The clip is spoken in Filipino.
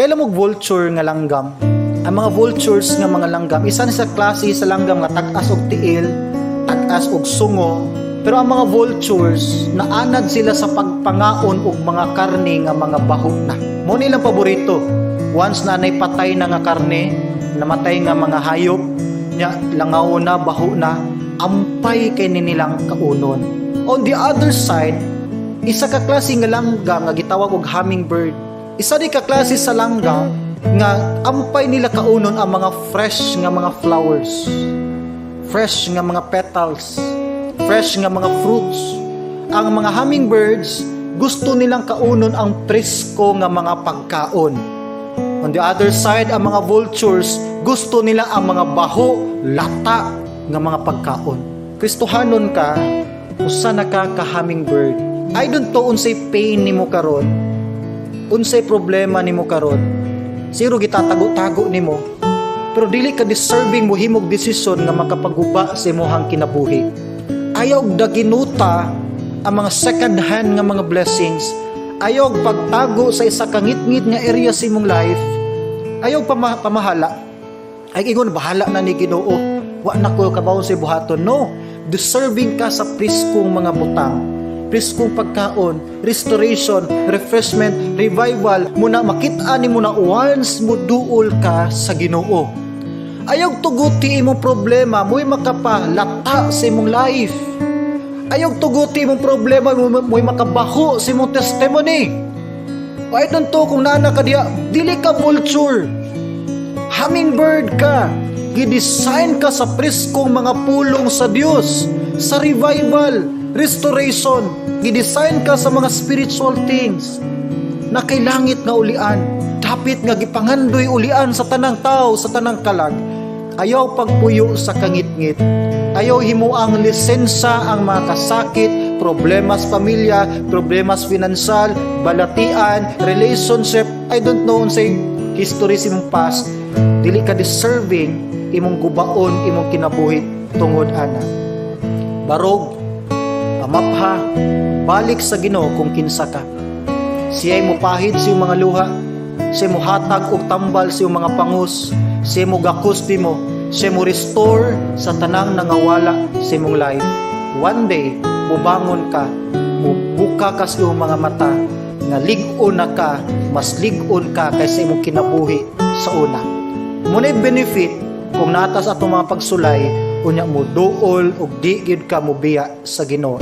Kailan mo vulture nga langgam? Ang mga vultures nga mga langgam, isa ni sa klase sa langgam nga tag-as og tiil, tag-as og sungo. Pero ang mga vultures, naanad sila sa pagpangaon og mga karne nga mga baho na. Mo nilang paborito. Once na patay na nga karne, namatay nga mga hayop, nya langaw na, baho na, ampay kay nilang kaunon. On the other side, isa ka klase nga langgam nga gitawag og hummingbird. Isa di ka klase sa langgam nga ampay nila kaunon ang mga fresh nga mga flowers, fresh nga mga petals, fresh nga mga fruits. Ang mga hummingbirds gusto nilang kaunon ang presko nga mga pagkaon. On the other side, ang mga vultures gusto nila ang mga baho, lata nga mga pagkaon. Kristohanon ka, usa na ka hummingbird. I don't know unsay pain nimo karon, unsay problema nimo karon. Siro gitatago-tago nimo. Pero dili ka deserving mo himog desisyon nga makapaguba sa imong kinabuhi. Ayaw daginuta ang mga second hand nga mga blessings. Ayaw pagtago sa isa ka ngit-ngit nga area sa imong life. Ayaw pamahala. Ay ingon bahala na ni Ginoo. Wa na ko kabaw sa buhaton. No, deserving ka sa priskong mga butang, priskong pagkaon, restoration, refreshment, revival. Muna makita ni mo na once mo duol ka sa Ginoo. Ayaw tuguti imong problema, mo'y makapalata sa imong life. Ayaw tuguti imong problema, mo'y makabaho sa imong testimony. Ay tanto kung nana ka diya, dili ka vulture. Hummingbird ka. Gidesign ka sa priskong mga pulong sa Dios, sa revival, restoration. Gidesign ka sa mga spiritual things na kay langit nga ulian. Dapit nga gipangandoy ulian sa tanang tao, sa tanang kalag. Ayaw pagpuyo sa kangit-ngit. Ayaw himuang lisensya ang mga kasakit, problemas pamilya, problemas financial, balatian, relationship. I don't know unsay history sa imong past. Dili ka deserving imong gubaon, imong kinabuhi tungod ana. Barog, amapha, balik sa Ginoo kung kinsa ka. Siya'y mupahid sa iyong mga luha, siya mo hatag og tambal sa iyong mga pangus, siya mo gakusti mo, siya mo restore sa tanang nangawala sa imong life. One day, bubangon ka, mubuka ka sa iyong mga mata, nga lig-on na ka, mas lig-on ka kaysa imong kinabuhi sa una. Muna'y benefit kung natas atong mga pagsulay, unya mo duol og di gyud ka mobiya sa Ginoo.